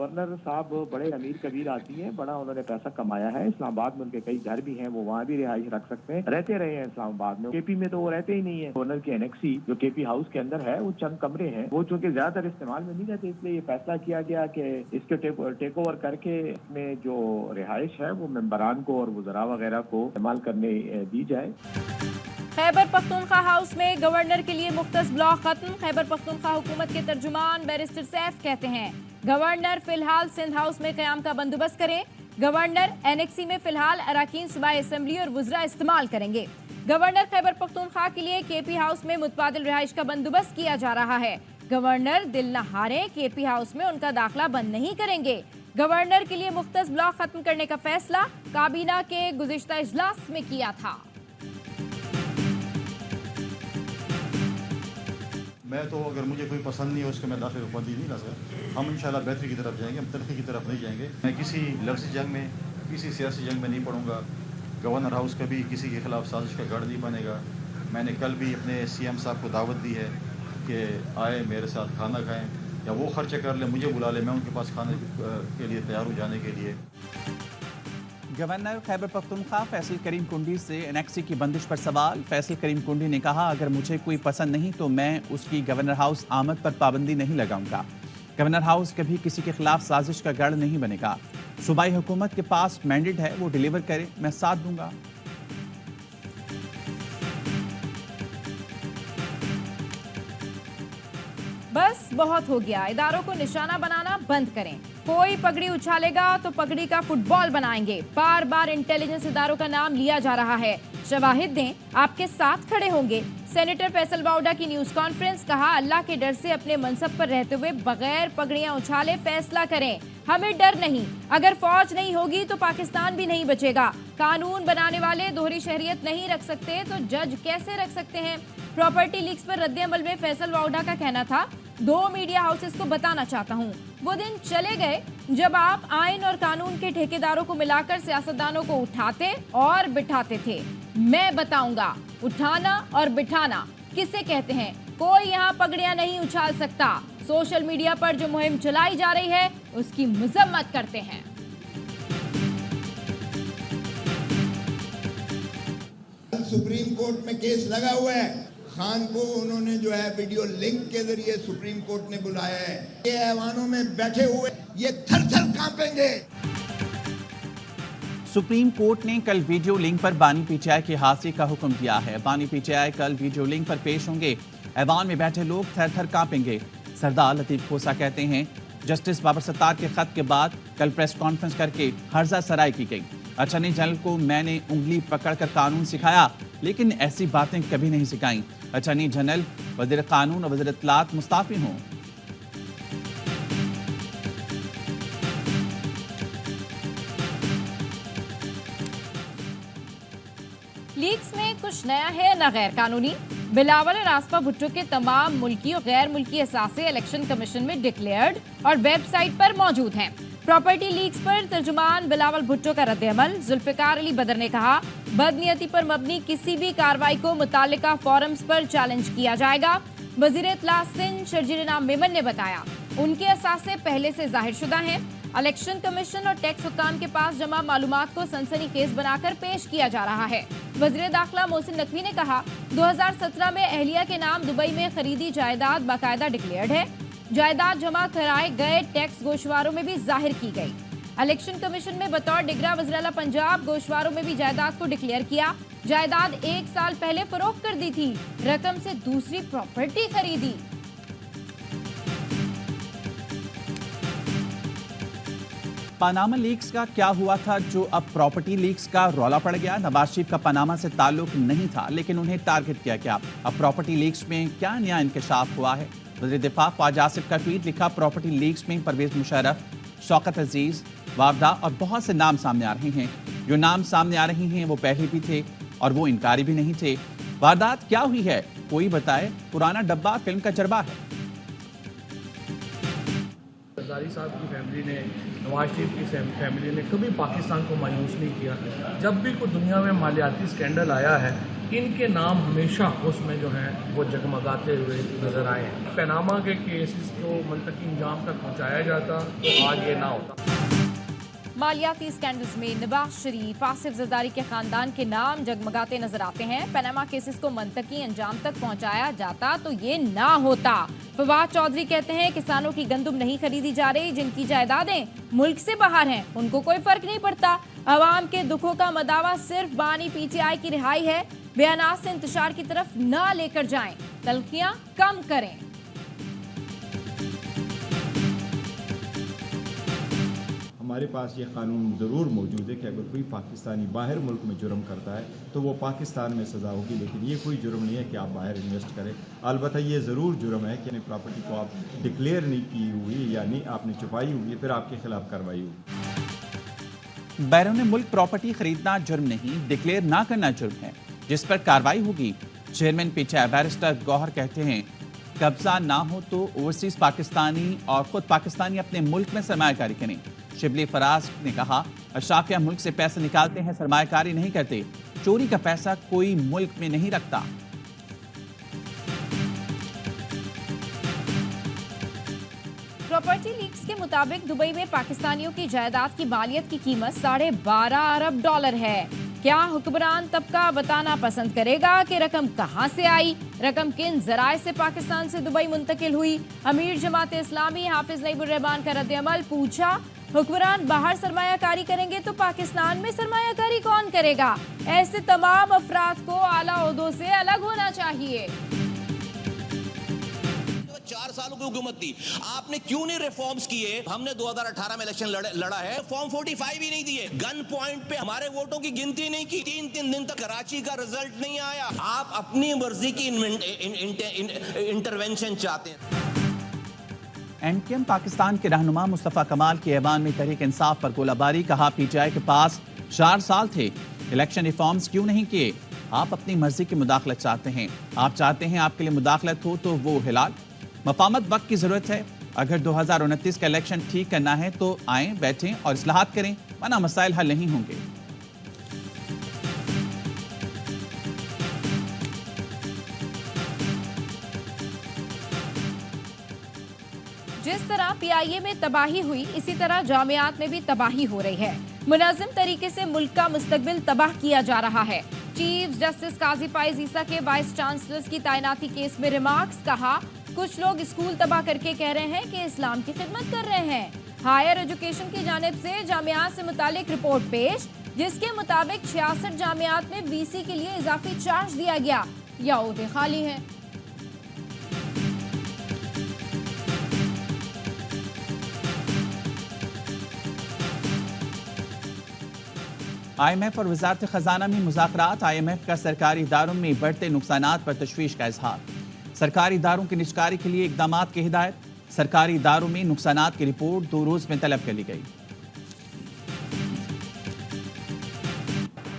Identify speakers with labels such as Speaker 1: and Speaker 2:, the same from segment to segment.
Speaker 1: Governor साहब बड़े अमीर कबीर आती हैं, बड़ा उन्होंने पैसा कमाया है। इस्लामाबाद में उनके कई घर भी हैं, वो वहाँ भी रिहाइश रख सकते हैं, रहते रहे हैं इस्लामाबाद में। केपी में तो वो रहते ही नहीं है। गवर्नर की एनेक्सी जो केपी हाउस के अंदर है, वो चंद कमरे हैं, वो चूंकि ज्यादातर इस्तेमाल में नहीं रहते, इसलिए ये फैसला किया गया कि इसके टेक ओवर करके इसमें जो रिहाइश है वो मेंबरान को और वज़रा वगैरह को इस्तेमाल करने दी जाए।
Speaker 2: खैबर पख्तूनख्वा हाउस में गवर्नर के लिए मुख्तस ब्लॉक खत्म। खैबर पख्तूनख्वा हुकूमत के तर्जुमान बैरिस्टर सैफ कहते हैं गवर्नर फिलहाल सिंध हाउस में क़याम का बंदोबस्त करें। गवर्नर एनेक्सी में फिलहाल अराकीन सूबाई असम्बली और वुज़रा इस्तेमाल करेंगे। गवर्नर खैबर पख्तूनख्वा के लिए केपी हाउस में मुतबादिल रिहाइश का बंदोबस्त किया जा रहा है। गवर्नर दिल न हारे, केपी हाउस में उनका दाखिला बंद नहीं करेंगे। गवर्नर के लिए मुख्तस ब्लॉक खत्म करने का फैसला काबीना के गुज़िश्ता इजलास में किया था।
Speaker 3: मैं तो अगर मुझे कोई पसंद नहीं है उसको मैं दाखिल बंदी नहीं ला सकता। हम इंशाल्लाह बेहतरी की तरफ जाएंगे, हम तरक्की की तरफ नहीं जाएंगे। मैं किसी लफ्ज़ी जंग में, किसी सियासी जंग में नहीं पड़ूंगा। गवर्नर हाउस कभी किसी के खिलाफ साजिश का गढ़ नहीं बनेगा। मैंने कल भी अपने CM साहब को दावत दी है कि आए मेरे साथ खाना खाएँ, या वो खर्चे कर ले, मुझे बुला ले, मैं उनके पास खाने के लिए तैयार हो जाने के लिए।
Speaker 4: गवर्नर खैबर पख्तूनख्वा फैसल करीम कुंडी से एनेक्सी की बंदिश पर सवाल। फैसल करीम कुंडी ने कहा अगर मुझे कोई पसंद नहीं तो मैं उसकी गवर्नर हाउस आमद पर पाबंदी नहीं लगाऊंगा। गवर्नर हाउस कभी किसी के खिलाफ साजिश का गढ़ नहीं बनेगा। सूबाई हुकूमत के पास मैंडेट है, वो डिलीवर करे, मैं साथ दूंगा।
Speaker 2: बस बहुत हो गया, इदारों को निशाना बनाना बंद करें। कोई पगड़ी उछालेगा तो पगड़ी का फुटबॉल बनाएंगे। बार बार इंटेलिजेंस इदारों का नाम लिया जा रहा है। शवाहिद दें, आपके साथ खड़े होंगे। सेनेटर फैसल वाउडा की न्यूज कॉन्फ्रेंस, कहा अल्लाह के डर से अपने मनसब पर रहते हुए बगैर पगड़ियां उछाले फैसला करें। हमें डर नहीं, अगर फौज नहीं होगी तो पाकिस्तान भी नहीं बचेगा। कानून बनाने वाले दोहरी शहरियत नहीं रख सकते तो जज कैसे रख सकते हैं। प्रॉपर्टी लीक्स पर रद्द-ए-अमल में फैसल वाउडा का कहना था 2 मीडिया हाउसेस को बताना चाहता हूं, वो दिन चले गए जब आप आइन और कानून के ठेकेदारों को मिलाकर सियासतदानों को उठाते और बिठाते थे। मैं बताऊंगा उठाना और बिठाना किसे कहते हैं। कोई यहाँ पगड़ियां नहीं उछाल सकता। सोशल मीडिया पर जो मुहिम चलाई जा रही है उसकी मजम्मत करते हैं।
Speaker 5: सुप्रीम कोर्ट में केस लगा हुआ है। खान को उन्होंने जो है वीडियो लिंक के जरिए सुप्रीम कोर्ट ने बुलाया है। ये ऐवानों में बैठे हुए ये थर-थर कांपेंगे।
Speaker 4: सुप्रीम कोर्ट ने कल वीडियो लिंक पर बानी पीटीआई के हादसे का हुक्म दिया है। बानी पीटीआई कल वीडियो लिंक पर पेश होंगे। ऐवान में बैठे लोग थर थर कांपेंगे। सरदार लतीफ खोसा कहते हैं जस्टिस बाबर सत्तार के खत के बाद कल प्रेस कॉन्फ्रेंस करके हर्जा सराई की गई। अटॉर्नी जनरल को मैंने उंगली पकड़कर कानून सिखाया, लेकिन ऐसी बातें कभी नहीं सिखाई। अटॉर्नी जनरल, वज़ीर कानून और वज़ीर इत्तलात मुस्ताफी हों।
Speaker 2: लीक्स में कुछ नया है न गैर कानूनी। बिलावल और आसफा भुट्टो के तमाम मुल्की और गैर मुल्की असासे इलेक्शन कमीशन में डिक्लेयर्ड और वेबसाइट पर मौजूद हैं। प्रॉपर्टी लीक्स पर तर्जुमान बिलावल भुट्टो का रद्द-ए-अमल। जुल्फिकार अली बदर ने कहा बदनीयती पर मबनी किसी भी कार्रवाई को मुतालिका फोरम्स पर चैलेंज किया जाएगा। वज़ीर इत्तलात सिंध शर्जील इनाम मेमन ने बताया उनके असासे पहले से जाहिर शुदा हैं। इलेक्शन कमीशन और टैक्स हुक्काम के पास जमा मालूमात को सनसनीखेज बनाकर पेश किया जा रहा है। वज़ीर दाखिला मोहसिन नकवी ने कहा 2017 में अहलिया के नाम दुबई में खरीदी जायदाद बाकायदा डिक्लेयर्ड है। जायदाद जमा कराए गए टैक्स गोशवारों में भी जाहिर की गई। इलेक्शन कमीशन में बतौर डिगरा वज़ीर पंजाब गोशवारों में भी जायदाद को डिक्लेयर किया। जायदाद 1 साल पहले फरोख्त कर दी थी, रकम से दूसरी प्रॉपर्टी खरीदी।
Speaker 4: पनामा लीक्स का क्या हुआ था जो अब प्रॉपर्टी लीक्स का रौला पड़ गया। नवाज शरीफ का पनामा से ताल्लुक नहीं था, लेकिन उन्हें टारगेट किया गया। अब प्रॉपर्टी लीक्स में क्या नया इंकशाफ हुआ है। वज़ीर दिफा ख्वाजा आसिफ का ट्वीट लिखा प्रॉपर्टी लीक्स में परवेज मुशर्रफ, शौकत अजीज, वारदा और बहुत से नाम सामने आ रहे हैं। जो नाम सामने आ रहे हैं वो पहले भी थे और वो इनकारी भी नहीं थे। वारदात क्या हुई है कोई बताए। पुराना डब्बा फिल्म का चरबा है।
Speaker 6: जरदारी साहब की फैमिली ने, नवाज शरीफ की फैमिली ने कभी पाकिस्तान को मायूस नहीं किया। जब भी कोई दुनिया में मालियाती स्कैंडल आया है, इनके नाम हमेशा उसमें जो है वो जगमगाते हुए नजर आए हैं। पनामा के केसेस को मुंतकी अंजाम तक पहुँचाया जाता तो आज ये ना होता।
Speaker 2: मालियाती स्कैंडल्स में नवाज शरीफ, आसिफ जरदारी के खानदान के नाम जगमगाते नजर आते हैं। पनामा केसेस को मंतकी अंजाम तक पहुंचाया जाता तो ये ना होता। फवाद चौधरी कहते हैं किसानों की गंदुम नहीं खरीदी जा रही, जिनकी जायदादें मुल्क से बाहर हैं उनको कोई फर्क नहीं पड़ता। अवाम के दुखों का मदावा सिर्फ बानी पीटीआई की रिहाई है। बयानात से इंतशार की तरफ ना लेकर जाएं, तल्खियां कम करें।
Speaker 7: हमारे पास ये कानून ज़रूर मौजूद है कि अगर कोई पाकिस्तानी बाहर मुल्क में जुर्म करता है तो वो पाकिस्तान में सज़ा होगी, लेकिन ये कोई जुर्म नहीं है कि आप बाहर इन्वेस्ट करें। अलबत्ता ये ज़रूर जुर्म है कि प्रॉपर्टी को आप डिक्लेयर नहीं की हुई, यानी आपने छुपाई हुई है, फिर आपके खिलाफ कार्रवाई होगी।
Speaker 4: बैरून मुल्क प्रॉपर्टी खरीदना जुर्म नहीं, डिक्लेयर ना करना जुर्म है, जिस पर कार्रवाई होगी। चेयरमैन पीटीआई बैरिस्टर गौहर कहते हैं कब्जा ना हो तो ओवरसीज पाकिस्तानी और खुद पाकिस्तानी अपने मुल्क में सरमायाकारी करें। शिबली फराज ने कहा अशराफिया मुल्क से पैसे निकालते हैं, सरमायाकारी नहीं करते। चोरी का पैसा कोई मुल्क में नहीं रखता।
Speaker 2: प्रॉपर्टी लीक्स के मुताबिक दुबई में पाकिस्तानियों की जायदाद की मालियत की कीमत $12.5 अरब है। क्या हुक्मरान तबका बताना पसंद करेगा कि रकम कहां से आई, रकम किन जराए से पाकिस्तान से दुबई मुंतकिल हुई? अमीर जमात इस्लामी हाफिज नईबुर रहमान का रद्द-ए-अमल। पूछा हुक्मरान बाहर सरमायाकारी करेंगे तो पाकिस्तान में सरमायाकारी कौन करेगा? ऐसे तमाम अफराद को आला ओहदों से अलग होना चाहिए।
Speaker 8: 4 सालों की हुकूमत थी, आपने क्यों नहीं रिफॉर्म्स किए? हमने 2018 में इलेक्शन लड़ा है, फॉर्म 45 ही नहीं दिए, गन पॉइंट पे हमारे वोटों की गिनती नहीं की, 3 दिन तक कराची का रिजल्ट नहीं आया। आप अपनी मर्जी की इंटरवेंशन चाहते हैं।
Speaker 4: एमकेएम पाकिस्तान के रहनुमा मुस्तफा कमाल के ऐवान में तहरीक इंसाफ पर गोलाबारी। कहा पीटीआई के पास 4 साल थे, इलेक्शन रिफॉर्म्स क्यों नहीं किए? आप अपनी मर्जी की मुदाखलत चाहते हैं, आप चाहते हैं आपके लिए मुदाखलत हो तो वो हिलाल। मफामत वक्त की जरूरत है। अगर 2029 का इलेक्शन ठीक करना है तो आएं, बैठें और इस्लाहात करें, वरना मसाइल हल नहीं होंगे।
Speaker 2: जिस तरह पीआईए में तबाही हुई, इसी तरह जामियात में भी तबाही हो रही है। मुनज़्ज़म तरीके से मुल्क का मुस्तकबिल तबाह किया जा रहा है। चीफ जस्टिस काजी फाइज ईसा के वाइस चांसलर्स की तैनाती केस में रिमार्क्स। कहा कुछ लोग स्कूल तबाह करके कह रहे हैं कि इस्लाम की खिदमत कर रहे हैं। हायर एजुकेशन की जानिब से जामियात से मुतालिक रिपोर्ट पेश, जिसके मुताबिक 66 जामियात में वीसी के लिए इजाफी चार्ज दिया गया या ओहदे खाली हैं।
Speaker 4: IMF और वजारत खजाना में मुज़ाकरात। IMF का सरकारी इदारों में बढ़ते नुकसानात पर तशवीश का इजहार। सरकारी इदारों की निजकारी के लिए इकदामात की हिदायत। सरकारी इदारों में नुकसानात की रिपोर्ट 2 रोज में तलब कर ली गई।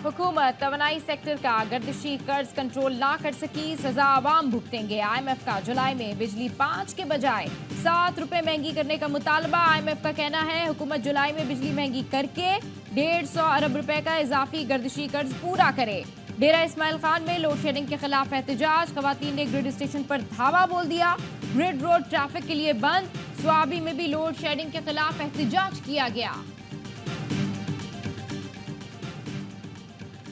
Speaker 2: हुकूमत तवानाई सेक्टर का गर्दिशी कर्ज कंट्रोल ना कर सकी, सजा आवाम भुगतेंगे। IMF का जुलाई में बिजली 5 के बजाय 7 रुपए महंगी करने का मुतालबा। IMF का कहना है हुकूमत जुलाई में बिजली महंगी करके 150 अरब रुपए का इजाफी गर्दिशी कर्ज पूरा करे। डेरा इस्माइल खान में लोड शेडिंग के खिलाफ एहतजाज। खवातीन ने ग्रिड स्टेशन पर धावा बोल दिया। ग्रिड रोड ट्रैफिक के लिए बंद। स्वाबी में भी लोड शेडिंग के खिलाफ एहतजाज किया गया।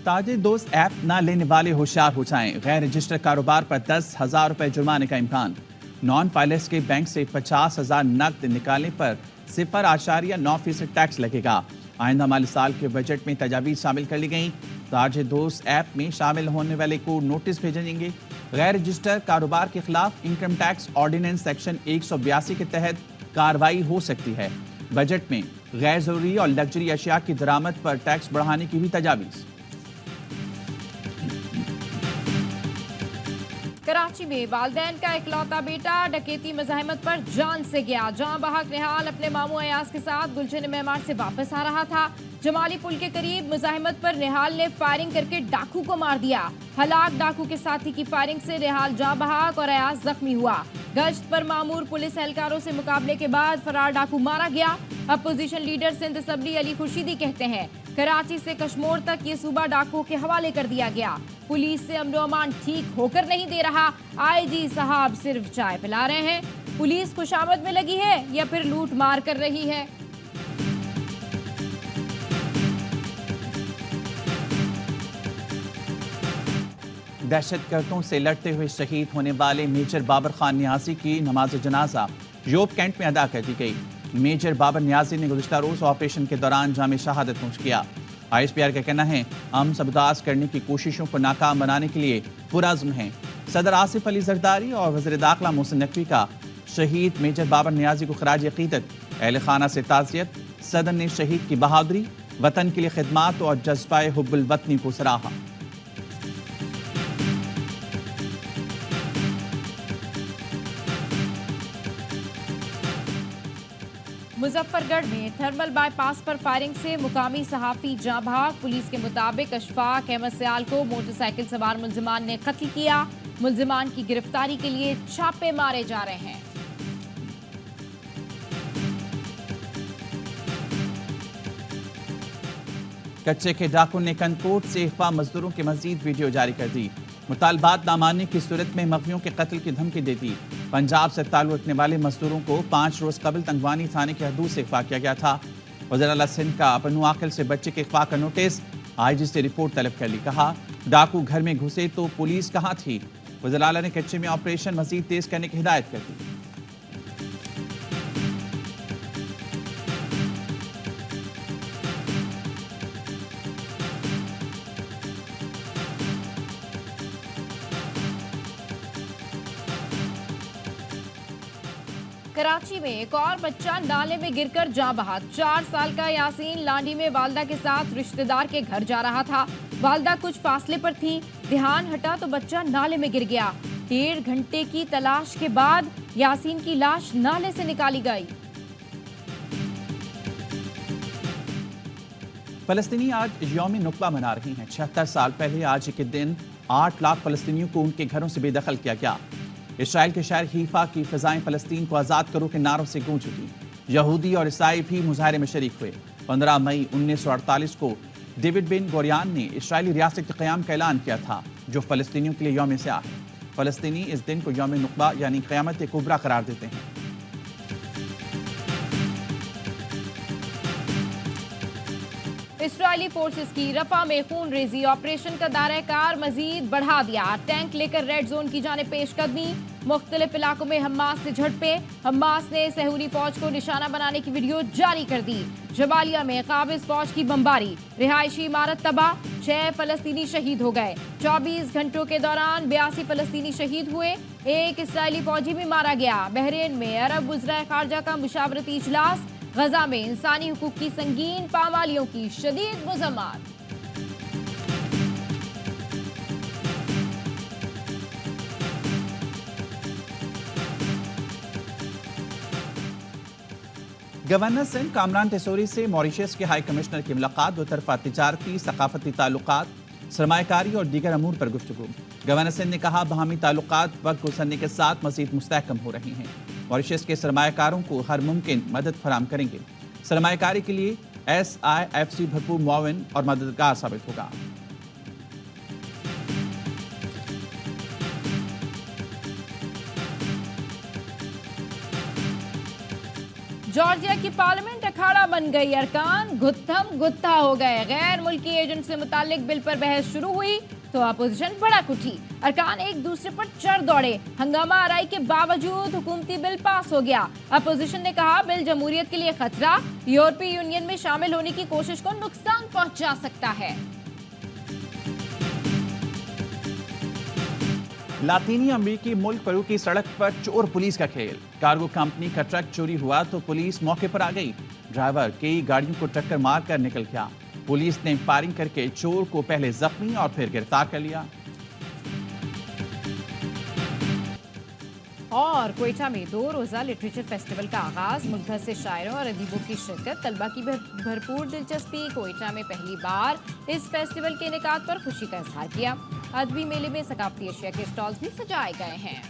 Speaker 4: ताजिर दोस्त ऐप ना लेने वाले होशियार हो जाएं। गैर रजिस्टर्ड कारोबार पर 10,000 रुपए जुर्माने का इम्कान। नॉन फाइलर्स के बैंक से 50,000 नकद निकालने पर 0.9% टैक्स लगेगा। आइंदा माली साल के बजट में तजावीज़ शामिल कर ली गई। ताजिर दोस्त ऐप में शामिल होने वाले को नोटिस भेजे जाएंगे। गैर रजिस्टर्ड कारोबार के खिलाफ इनकम टैक्स ऑर्डिनेंस सेक्शन 182 के तहत कार्रवाई हो सकती है। बजट में गैर जरूरी और लग्जरी अशिया की दरामद पर टैक्स बढ़ाने की भी तजावीज़।
Speaker 2: कराची में वालदैन का इकलौता बेटा डकैती मज़ाहमत पर जान से गया। जहां बहक निहाल अपने मामू अयाज के साथ गुलशन मेहमान से वापस आ रहा था। जमाली पुल के करीब मज़ाहमत पर निहाल ने फायरिंग करके डाकू को मार दिया। हलाक डाकू के साथी की फायरिंग से निहाल जाँ बहक और अयाज जख्मी हुआ। गश्त पर मामूर पुलिस एहलकारों से मुकाबले के बाद फरार डाकू मारा गया। अपोजिशन लीडर सिंध सबरी अली खुर्शीदी कहते हैं कराची से कश्मीर तक ये सूबा डाकुओं के हवाले कर दिया गया। पुलिस से अमन अमान ठीक होकर नहीं दे रहा। आईजी साहब सिर्फ चाय पिला रहे हैं। पुलिस खुशामद में लगी है या फिर लूट मार कर रही है?
Speaker 4: दहशतगर्दों से लड़ते हुए शहीद होने वाले मेजर बाबर खान नियाजी की नमाज जनाजा योब कैंट में अदा कर दी गई। मेजर बाबर नियाजी ने गुज़िश्ता रोज ऑपरेशन के दौरान जामे शहादत नोश किया। ISPR का कहना है हम सबदास करने की कोशिशों को नाकाम बनाने के लिए पुरअज़्म हैं। सदर आसिफ अली जरदारी और वज़ीर दाखिला मोहसिन नकवी का शहीद मेजर बाबर नियाजी को खराज अक़ीदत अहले खाना से ताज़ियत। सदर ने शहीद की बहादुरी, वतन के लिए खिदमात और जज्बा हुब्बुल वतनी को सराहा।
Speaker 2: मुजफ्फरगढ़ में थर्मल बाईपास पर फायरिंग से मुकामी सहाफी जाँ भाग। पुलिस के मुताबिक अशफाक अहमद सयाल को मोटरसाइकिल सवार मुलजिमान ने कत्ल किया। मुलजिमान की गिरफ्तारी के लिए छापे मारे जा रहे हैं।
Speaker 4: कच्चे के डाकू ने कनकोट से अगवा मजदूरों की मजीद वीडियो जारी कर दी। मुतालबात ना मानने की सूरत में मगवियों के कत्ल की धमकी दे दी। पंजाब से ताल्लुक रखने वाले मजदूरों को 5 रोज कबल तंगवानी थाने के हदूद से अगवा किया गया था। वज़ीर आला सिंध का अपनू आकिल से बच्चे के अगवा का नोटिस। IG से रिपोर्ट तलब कर ली। कहा डाकू घर में घुसे तो पुलिस कहाँ थी। वज़ीर आला ने कच्चे में ऑपरेशन मजीद तेज करने की हिदायत कर दी।
Speaker 2: कराची में एक और बच्चा नाले में गिरकर जाँ बहा। 4 साल का यासीन लांडी में वालदा के साथ रिश्तेदार के घर जा रहा था। वालदा कुछ फासले पर थी, ध्यान हटा तो बच्चा नाले में गिर गया। 1.5 घंटे की तलाश के बाद यासीन की लाश नाले से निकाली गई।
Speaker 4: फलस्तीनी आज यौम नुक्बा मना रही हैं। 76 साल पहले आज के दिन 8 लाख फलस्तीनियों को उनके घरों से बेदखल किया गया। इसराइल के शहर हीफा की फिजाएं फलस्तीन को आज़ाद करो के नारों से गूंज उठी। यहूदी और ईसाई भी मुजाहरे में शरीक हुए। 15 मई 1948 को डेविड बिन गोरियान ने इसराइली रियासत के क़याम का ऐलान किया था, जो फलस्तीनियों के लिए यौम स्याह है। फलस्तीनी इस दिन को यौम नुक्बा यानी क़यामत कुबरा करार देते हैं।
Speaker 2: इस्राएली फोर्सेस की रफा में खून रेजी ऑपरेशन का दायरा कार मजीद बढ़ा दिया। टैंक लेकर रेड जोन की जाने पेशकदमी। मुख्तलिफ इलाकों में हमास से झड़पें। हमास ने सहूरी फौज को निशाना बनाने की वीडियो जारी कर दी। जबालिया में काबिज फौज की बमबारी, रिहायशी इमारत तबाह। 6 फलस्तीनी शहीद हो गए। 24 घंटों के दौरान 82 फलस्तीनी शहीद हुए। एक इसराइली फौजी भी मारा गया। बहरीन में अरब वज़राए खारजा का मुशावरती इजलास। गजा में इंसानी हुकूक की संगीन पामालियों की शदीद मज़म्मत।
Speaker 4: गवर्नर सिंध कामरान टेसोरी से मॉरिशस के हाई कमिश्नर की मुलाकात। दो तरफा तिजारती, सकाफती ताल्लुकात, सरमायाकारी और दीगर अमूर पर गुफ्तगू। गवर्नर सिंध ने कहा बाहमी ताल्लुकात वक्त गुजरने के साथ मजीद मुस्तहकम हो रही हैं। मॉरिशस के सरमायाकारों को हर मुमकिन मदद फराहम करेंगे। सरमायाकारी के लिए SIFC भरपूर मुआविन और मददगार साबित होगा।
Speaker 2: जॉर्जिया की पार्लियामेंट अखाड़ा बन गई। अरकान गुत्थम गुत्था हो गए। गैर मुल्की एजेंट से मुतालिक बिल पर बहस शुरू हुई तो अपोजिशन भड़क उठी। अरकान एक दूसरे पर चढ़ दौड़े। हंगामा आराई के बावजूद हुकूमती बिल पास हो गया। अपोजिशन ने कहा बिल जमहूरियत के लिए खतरा, यूरोपीय यूनियन में शामिल होने की कोशिश को नुकसान पहुंचा सकता है।
Speaker 4: लातीनी अमेरिकी मुल्क पेरू की सड़क पर चोर पुलिस का खेल। कार्गो कंपनी का ट्रक चोरी हुआ तो पुलिस मौके पर आ गई। ड्राइवर कई गाड़ियों को टक्कर मारकर निकल गया। पुलिस ने फायरिंग करके चोर को पहले जख्मी और फिर गिरफ्तार कर लिया।
Speaker 2: और कोयटा में 2 रोजा लिटरेचर फेस्टिवल का आगाज। मुल्क भर से शायरों और अदीबों की शिरकत। तलबा की भरपूर दिलचस्पी। कोयटा में पहली बार इस फेस्टिवल के इनेकाद पर खुशी का इजहार किया। अदबी मेले में सकाफती अशिया के स्टॉल्स भी सजाए गए हैं।